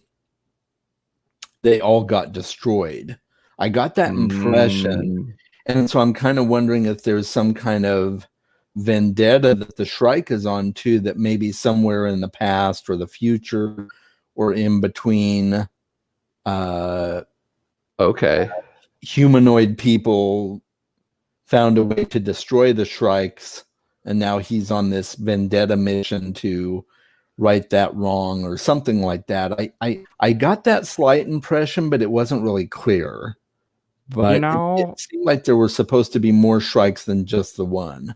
they all got destroyed. I got that impression, and so I'm kind of wondering if there's some kind of vendetta that the Shrike is on too, that maybe somewhere in the past or the future or in between, humanoid people found a way to destroy the Shrikes, and now he's on this vendetta mission to right that wrong or something like that. I got that slight impression, but it wasn't really clear. But it seemed like there were supposed to be more Shrikes than just the one.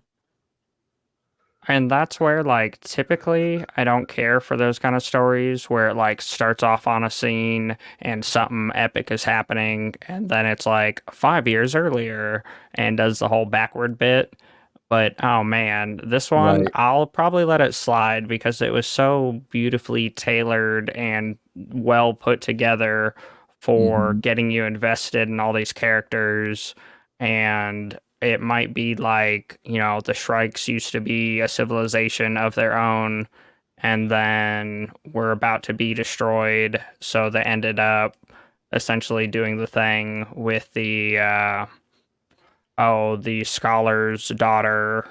And that's where, typically I don't care for those kind of stories where it, starts off on a scene and something epic is happening, and then it's 5 years earlier and does the whole backward bit. But, oh man, this one, I'll probably let it slide because it was so beautifully tailored and well put together for getting you invested in all these characters. And it might be the Shrikes used to be a civilization of their own, and then were about to be destroyed. So they ended up essentially doing the thing with the scholar's daughter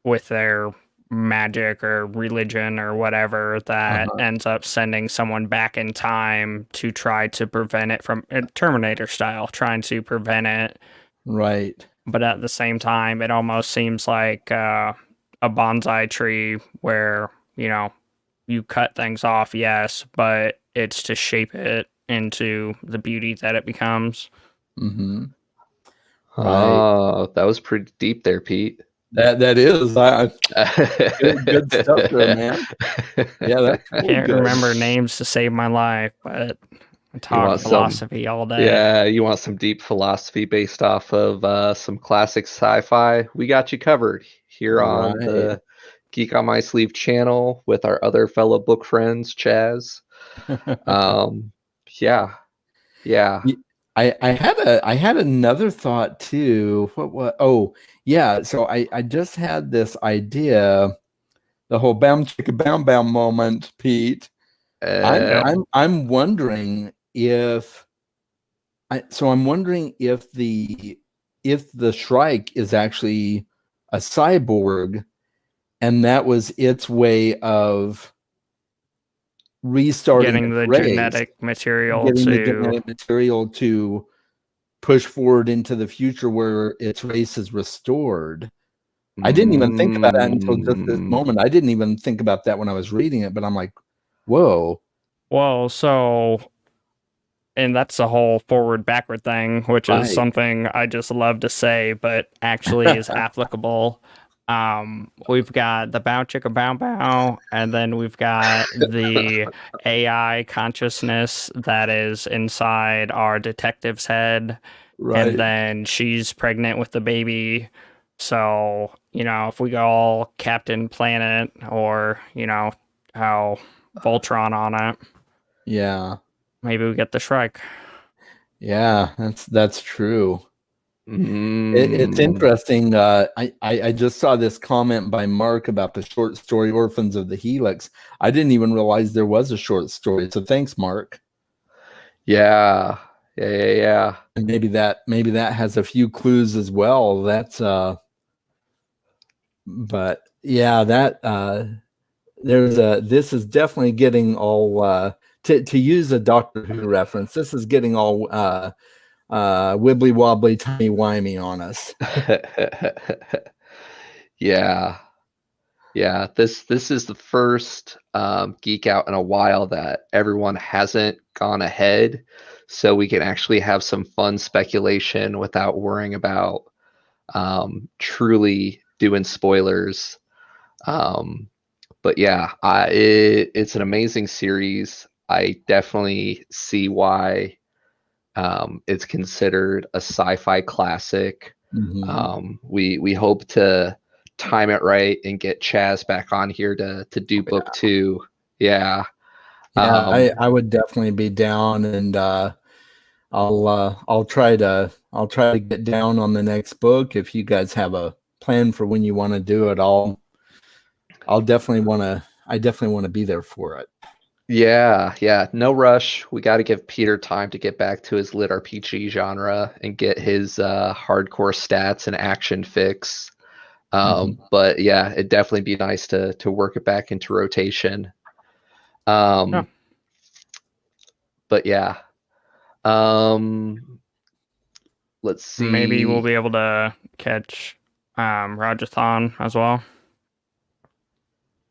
with their magic or religion or whatever that Uh-huh. ends up sending someone back in time to try to prevent it from Terminator style, trying to prevent it. Right. But at the same time, it almost seems like a bonsai tree where, you cut things off, yes, but it's to shape it into the beauty that it becomes. Mm-hmm. Right. Oh, that was pretty deep there, Pete. That is good stuff there, man. Yeah, that's really Can't good. remember names to save my life, but I You talk want some, philosophy all day. yeah, you want some deep philosophy based off of some classic sci-fi? We got you covered here on Right. the Geek on My Sleeve channel with our other fellow book friends, Chaz. Um, yeah, yeah. Y- I had another thought too. What? Oh, yeah. So I just had this idea, the whole bam chicka bam bam moment, Pete. I'm Yep. Uh, I'm I'm wondering if I'm wondering if the Shrike is actually a cyborg, and that was its way of restarting Getting its the race, genetic material getting the to genetic material to push forward into the future where its race is restored. I didn't even think about that until just this mm, moment. I didn't even think about that when I was reading it, but I'm like, whoa, well, so and that's the whole forward backward thing, which is right. something I just love to say, but actually is applicable. We've got the bow chicka bow bow, and then we've got the AI consciousness that is inside our detective's head, and Right. then she's pregnant with the baby. So, if we go all Captain Planet or, how Voltron on it, Yeah. maybe we get the Shrike. Yeah, that's true. It's mm. interesting. I just saw this comment by Mark about the short story Orphans of the Helix. I didn't even realize there was a short story. So thanks, Mark. Yeah, yeah, yeah, yeah. And maybe that has a few clues as well. That's but yeah, that there's a this is definitely getting all to use a Doctor Who reference. This is getting all wibbly wobbly, timey wimey on us. Yeah, yeah. This is the first geek out in a while that everyone hasn't gone ahead, so we can actually have some fun speculation without worrying about truly doing spoilers. Um, but yeah, it's an amazing series. I definitely see why it's considered a sci-fi classic. Hmm. We hope to time it right and get Chaz back on here to do book two. Yeah. Yeah, Um, I would definitely be down, and I'll try to get down on the next book. If you guys have a plan for when you want to do it, I'll definitely want to. I definitely want to be there for it. yeah, yeah. No rush. We got to give Peter time to get back to his lit RPG genre and get his hardcore stats and action fix. Hmm. But yeah, it'd definitely be nice to work it back into rotation. Yeah. Um, but yeah. Um, let's Maybe we'll see. be able to catch Rajathan as well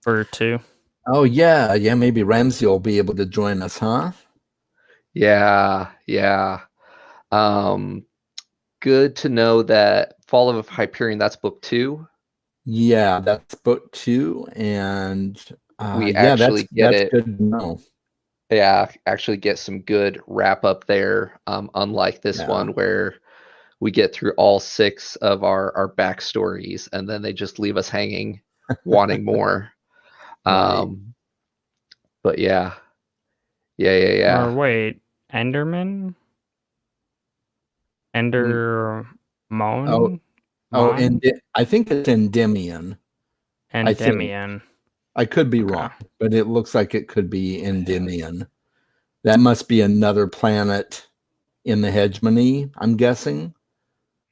for two. Oh yeah, yeah. Maybe Ramsey will be able to join us, huh? Yeah, yeah. Um, good to know that Fall of Hyperion, that's book two. Yeah, that's book two, and We yeah, actually get that's it. good to know. Yeah, actually get some good wrap up there. Unlike this Yeah, one where we get through all six of our backstories and then they just leave us hanging, wanting more. right. Um, but yeah, yeah, yeah, Or yeah. wait, Enderman? Mm, Endermon? Oh, oh, and Mon? I think it's Endymion. I think. Endymion. I could be Okay. wrong, but it looks like it could be Endymion. That must be another planet in the hegemony, I'm guessing.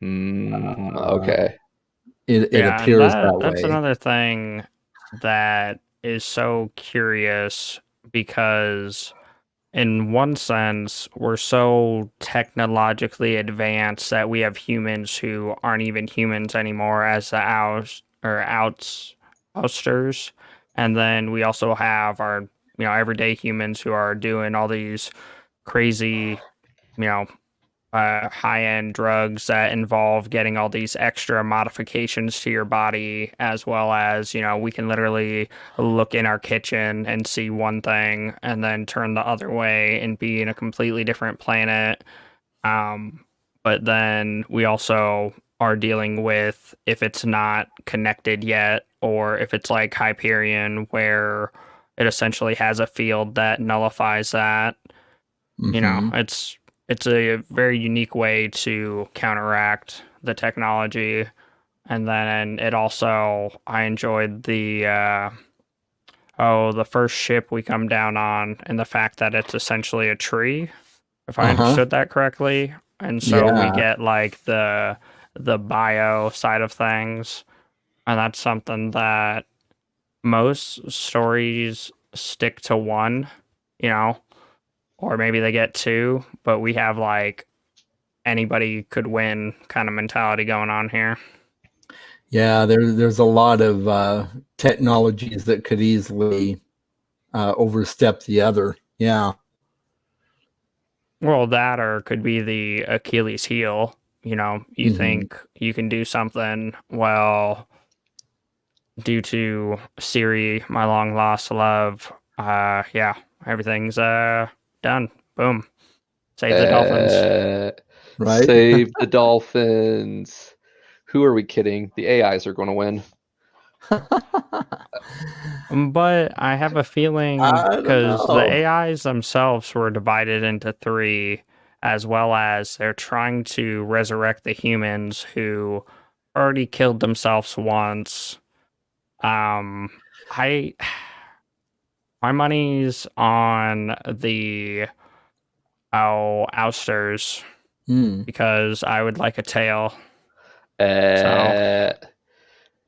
Uh, Okay. it Yeah, and appears that that's way. another thing that is so curious because in one sense, we're so technologically advanced that we have humans who aren't even humans anymore as the ousters. And then we also have our, everyday humans who are doing all these crazy, you know, high-end drugs that involve getting all these extra modifications to your body, as well as, we can literally look in our kitchen and see one thing and then turn the other way and be in a completely different planet. But then we also are dealing with if it's not connected yet, or if it's like Hyperion, where it essentially has a field that nullifies that. Hmm. It's a very unique way to counteract the technology. And then it also, I enjoyed the first ship we come down on, and the fact that it's essentially a tree, if I Uh-huh. understood that correctly. And so we Yeah. get like the bio side of things, and that's something that most stories stick to one, you know, or maybe they get two, but we have like anybody could win kind of mentality going on here. Yeah, there's a lot of technologies that could easily overstep the other. Yeah. Well, that or could be the Achilles heel. You Hmm. think you can do something, well, due to Siri, my long lost love, yeah, everything's done. Boom. Save the dolphins. Uh, Right. Save the Dolphins. Who are we kidding? The AIs are going to win. But I have a feeling I don't because the know. AIs themselves were divided into three, as well as they're trying to resurrect the humans who already killed themselves once. Um, I my money's on the ousters Hmm. because I would like a tail. So, Uh,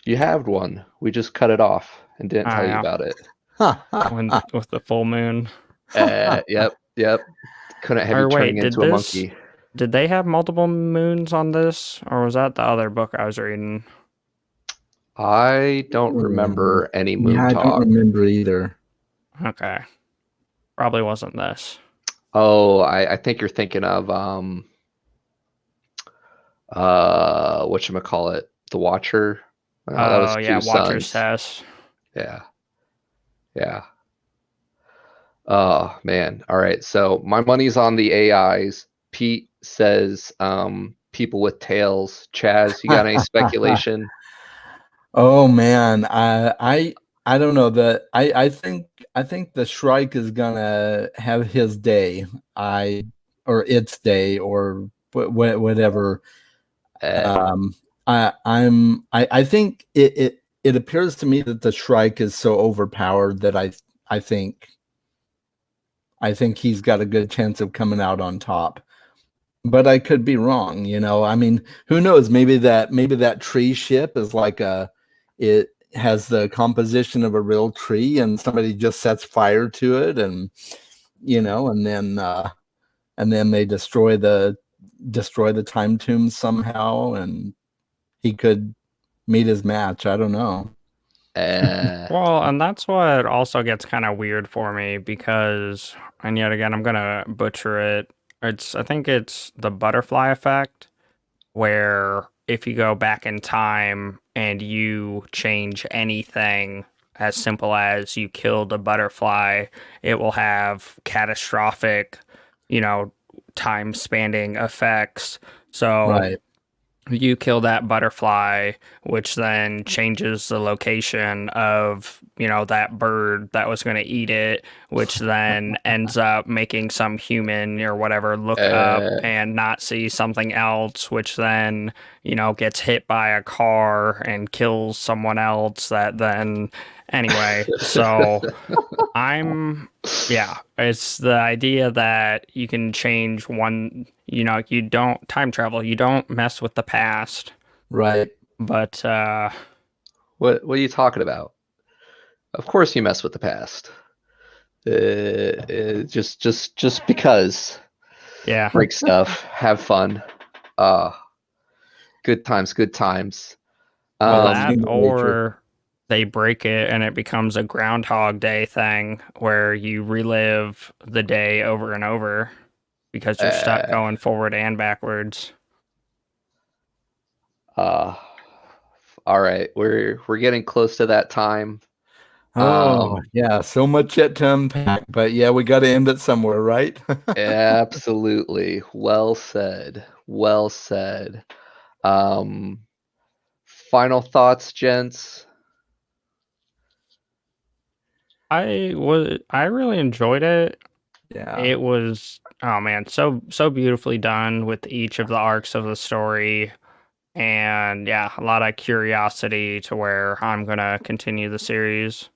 you have one. We just cut it off and didn't tell you yeah, about it. with the full moon. Yep. Couldn't have you Or turning wait, into a monkey. did they have multiple moons on this, or was that the other book I was reading? I don't remember any Yeah, moon I don't talk. remember either. Okay, probably wasn't this. Oh, I think you're thinking of whatchamacallit, The Watcher. That was Oh yeah, two Watcher's sons. Test. Yeah. Yeah. Oh man. All right. So my money's on the AIs. Pete says people with tails. Chaz, you got any speculation? Oh man, I don't know that I think the Shrike is gonna have his day. I or its day or whatever. Uh, Um, I think it appears to me that the Shrike is so overpowered that I think I think he's got a good chance of coming out on top. But I could be wrong, you know. I mean, who knows? Maybe that tree ship is like it has the composition of a real tree and somebody just sets fire to it and and then they destroy the time tomb somehow and he could meet his match. I don't know. uh, Well, and that's what also gets kind of weird for me because, and yet again, I'm gonna butcher it. I think it's the butterfly effect, where if you go back in time and you change anything as simple as you killed a butterfly, it will have catastrophic, you know, time spanning effects. So Right. you kill that butterfly, which then changes the location of, that bird that was going to eat it, which then ends up making some human or whatever look up uh, and not see something else, which then, gets hit by a car and kills someone else that then anyway. So yeah, it's the idea that you can change one, you don't time travel, you don't mess with the past, Right. but What are you talking about? Of course you mess with the past. Just because. yeah. Break stuff, have fun. Uh Good times, good times. Well, That's that Um human nature. or they break it and it becomes a Groundhog Day thing where you relive the day over and over because you're stuck uh, going forward and backwards. uh all right, we're getting close to that time. Oh, Um yeah, so much yet to unpack, but yeah, we got to end it somewhere, right? Absolutely. Well said. Well said. Um Final thoughts, gents? I really enjoyed it. Yeah. It was, oh man, so beautifully done with each of the arcs of the story. And yeah, a lot of curiosity to where I'm gonna continue the series.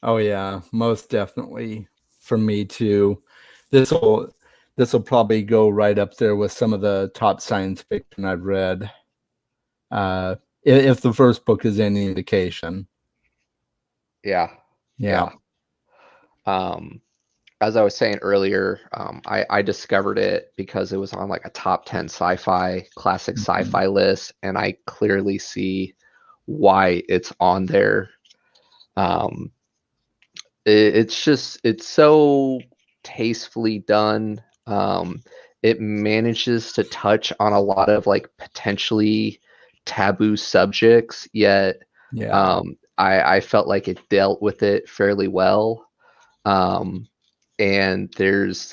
Oh yeah, most definitely for me too. This will this will probably go right up there with some of the top science fiction I've read. If the first book is any indication. Yeah. Yeah. Yeah. Um as I was saying earlier, I discovered it because it was on like a top 10 sci-fi, classic Mhm. sci-fi list, and I clearly see why it's on there. Um, it's so tastefully done. It manages to touch on a lot of like potentially taboo subjects, yet Yeah. I felt like it dealt with it fairly well. Um, and there's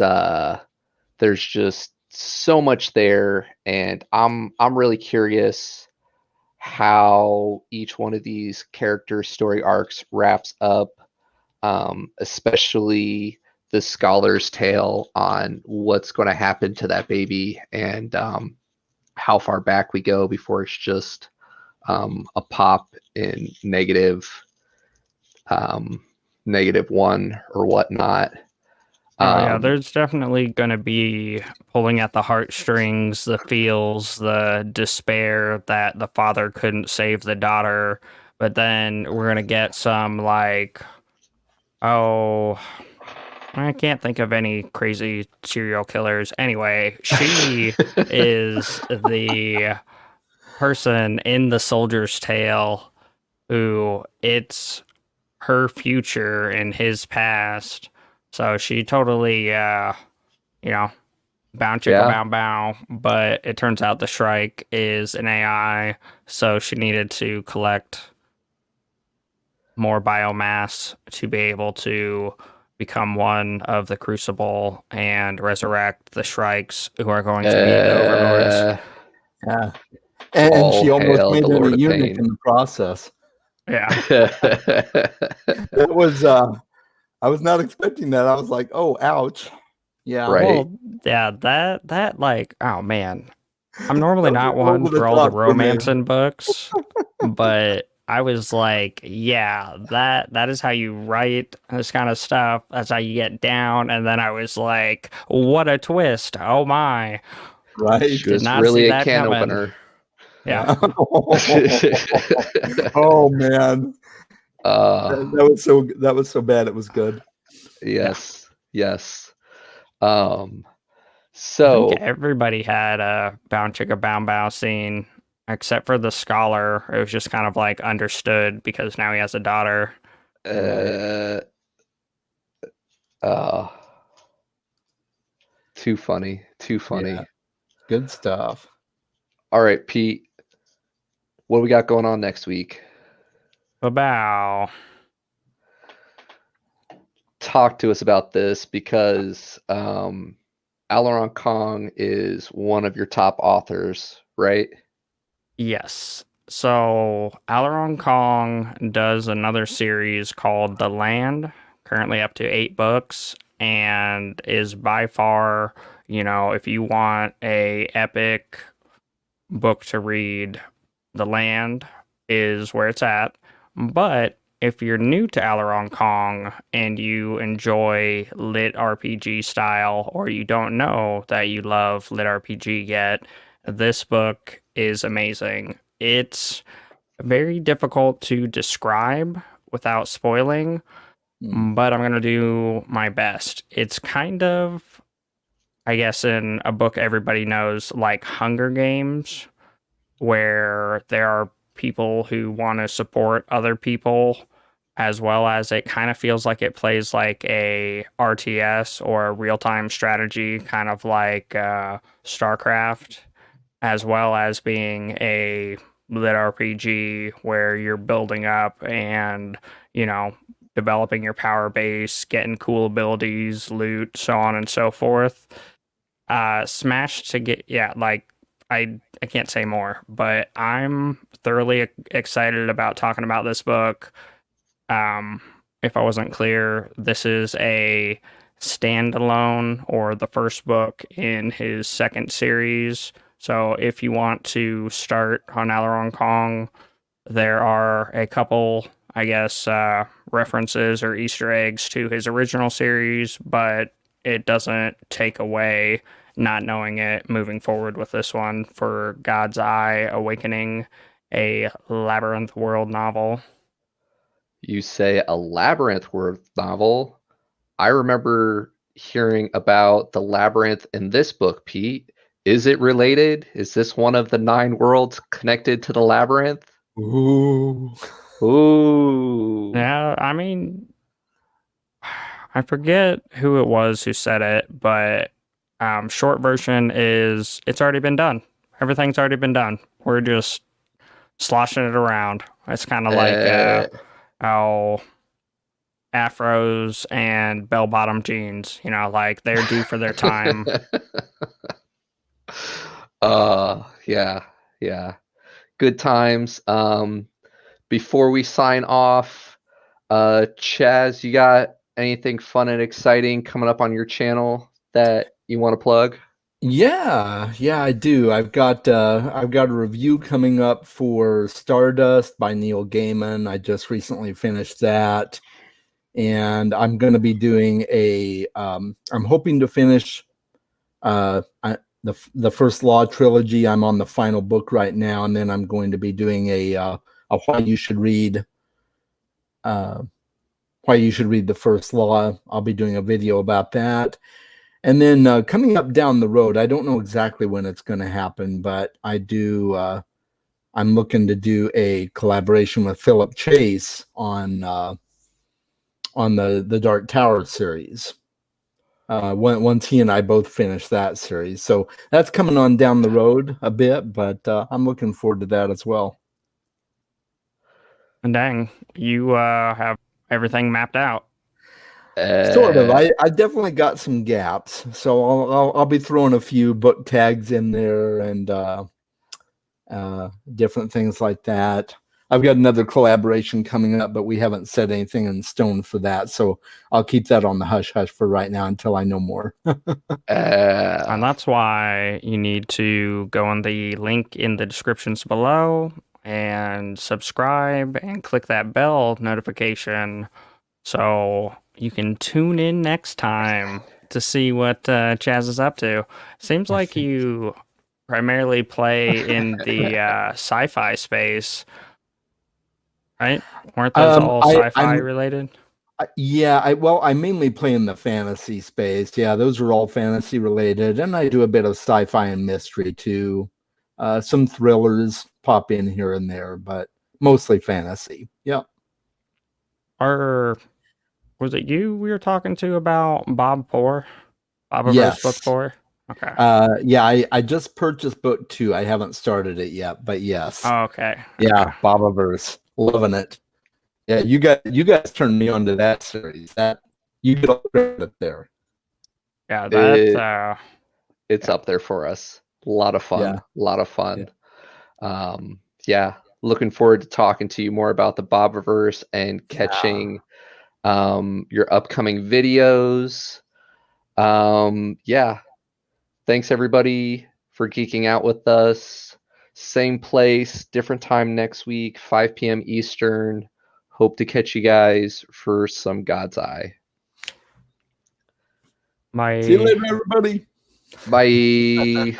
just so much there, and I'm really curious how each one of these character story arcs wraps up, especially the scholar's tale on what's going to happen to that baby, and how far back we go before it's just a pop in um, -1 or whatnot. Oh yeah, Um, there's definitely gonna be pulling at the heartstrings, the feels, the despair that the father couldn't save the daughter, but then we're gonna get some like, oh, I can't think of any crazy serial killers. Anyway, she is the person in the soldier's tale who it's her future and his past. So she totally you know, bow chicka yeah. bow bow, but it turns out the Shrike is an AI, so she needed to collect more biomass to be able to become one of the Crucible and resurrect the Shrikes who are going to be the overlords. Uh, Yeah. And all she almost hail made the it Lord a of eunuch Pain. in the process. Yeah. That was I was not expecting that. I was like, "Oh, ouch." Yeah. Right. Well, yeah, that like, oh man. I'm normally Those not are one over the for all the top for me. romance in books, but I was like, yeah, that is how you write this kind of stuff. That's how you get down. And then I was like, what a twist. Oh my. Right? She Did was not see really a that can coming. opener. Yeah. Yeah. Oh man. uh, That was so bad it was good. Yeah. yes, yes. Um, I think so, everybody had a bound chicka bound bow scene except for the scholar. It was just kind of like understood because now he has a daughter. Right. uh, uh, too funny, too Yeah. funny. Good stuff. All right, Pete, what do we got going on next week? Bow. Talk to us about this because Alaron Kong is one of your top authors, right? Yes. So Alaron Kong does another series called The Land, currently up to 8 books, and is by far, if you want a epic book to read. The Land is where it's at. But if you're new to Alaron Kong and you enjoy lit RPG style, or you don't know that you love lit RPG yet, this book is amazing. It's very difficult to describe without spoiling, but I'm going to do my best. It's kind of, I guess, in a book everybody knows, like Hunger Games, where there are people who want to support other people, as well as it kind of feels like it plays like a RTS or a real-time strategy, kind of like StarCraft, as well as being a lit RPG where you're building up and, you know, developing your power base, getting cool abilities, loot, so on and so forth. Smash to get, yeah, like I can't say more, but I'm thoroughly excited about talking about this book. Um, if I wasn't clear, this is a standalone or the first book in his second series. So if you want to start on Alaron Kong, there are a couple, I guess, references or Easter eggs to his original series, but it doesn't take away not knowing it moving forward with this one for God's Eye Awakening, a Labyrinth World novel. You say a Labyrinth World novel. I remember hearing about the Labyrinth in this book, Pete. Is it related? Is this one of the 9 worlds connected to the Labyrinth? Ooh. Ooh. Yeah, I mean, I forget who it was who said it, but short version is it's already been done. Everything's already been done. We're just sloshing it around. It's kind of like how afros and bell-bottom jeans, you know, like they're due for their time. Yeah. Good times. Before we sign off, Chaz, you got anything fun and exciting coming up on your channel that you want to plug? Yeah, I do. I've got a review coming up for Stardust by Neil Gaiman. I just recently finished that, and I'm going to be doing I'm hoping to finish the First Law trilogy. I'm on the final book right now, and then I'm going to be doing a why you should read the First Law. I'll be doing a video about that. And then coming up down the road, I don't know exactly when it's going to happen, but I'm looking to do a collaboration with Philip Chase on the Dark Tower series. Once he and I both finish that series, so that's coming on down the road a bit, but I'm looking forward to that as well. And dang, you have everything mapped out. Sort of. I definitely got some gaps, so I'll be throwing a few book tags in there and different things like that. I've got another collaboration coming up, but we haven't set anything in stone for that, so I'll keep that on the hush hush for right now until I know more. And that's why you need to go on the link in the descriptions below and subscribe and click that bell notification so you can tune in next time to see what Chaz is up to. Seems like you primarily play in the sci-fi space, right? Weren't those all sci-fi related? Yeah, I mainly play in the fantasy space. Yeah, those are all fantasy related, and I do a bit of sci-fi and mystery too. Some thrillers pop in here and there, but mostly fantasy. Yeah. Was it you we were talking to about Bob 4? Bobiverse Yes. Book 4? Okay. Yeah, I just purchased book 2. I haven't started it yet, but yes. Oh, okay. Yeah, Bobiverse. Loving it. Yeah, you guys turned me on to that series. That you get all credit there. Yeah, that it's up there for us. A lot of fun. Yeah. A lot of fun. Yeah. Looking forward to talking to you more about the Bobiverse and catching your upcoming videos. Yeah. Thanks everybody for geeking out with us. same place, different time next week, 5 p.m. Eastern. Hope to catch you guys for some God's Eye. My See you later, everybody. Bye.